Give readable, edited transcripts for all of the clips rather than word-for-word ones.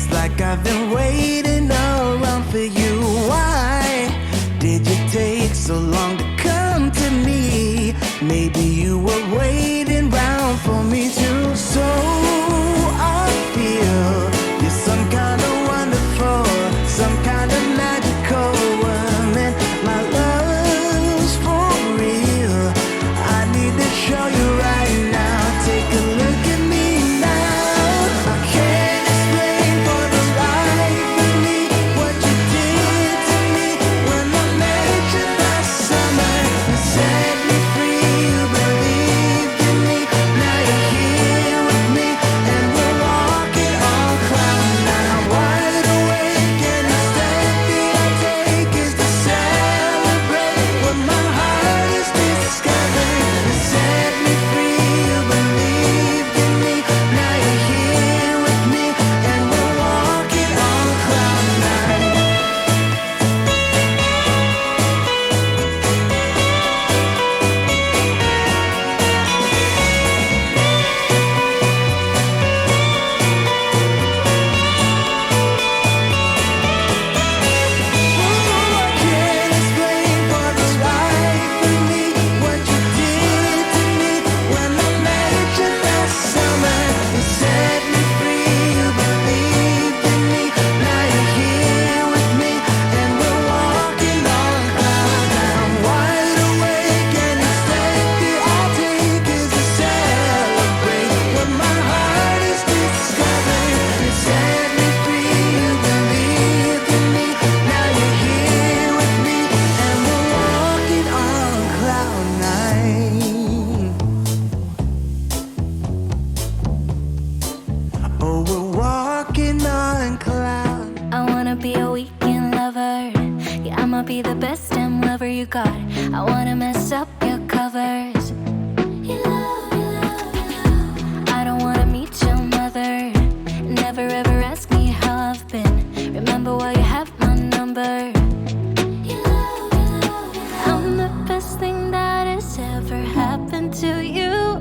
It's like I've been waiting around for you. Why did you take so long to come to me? Maybe you were waiting round for me too. So I feel you're some kind of wonderful, some kind of magical woman. My love's for real. I need to show you right now. Take a look at me now. I can't explain for the life of me what you did to me when I met you last summer. You set me free, you believed in me. Now you're here with me and we're walking on cloud nine. Wide awake and the step that I take is to celebrate what my heart has discovered. You set me free, you believed in me. Now you're here with me and we're walking on cloud nine. I can't explain for the life of me what you did to me when I met you last summer. You set me free, you believed in me. Now you're here with me and we're walking on cloud nine. Wide awake and the step that I take is to celebrate what my heart has discovered. You set me free, you believed in me. Now you're here with me and we're walking on cloud nine. Oh, we're walking on cloud. I wanna be a weekend lover. Yeah, I'ma be the best damn lover you got. I wanna mess up your covers. I don't wanna meet your mother. Never ever ask me how I've been. Remember why you have my number. I'm the best thing that has ever happened to you.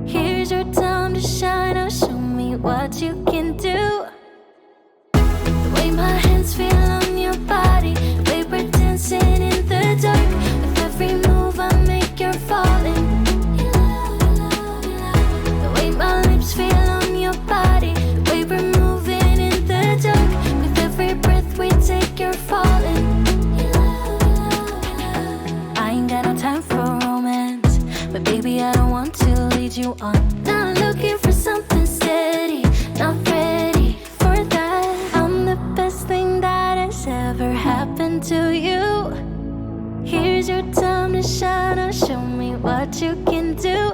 Here's your time to shine. Now show me what you can do. The way my hands feel on your body, the way we're dancing in the dark. With every move I make, you're falling. The way my lips feel on your body, the way we're moving in the dark. With every breath we take, you're falling. I ain't got no time for romance, but baby, I don't want to lead you on. Not looking for something steady, not ready for that. I'm the best thing that has ever happened to you. Here's your time to shine. Now show me what you can do.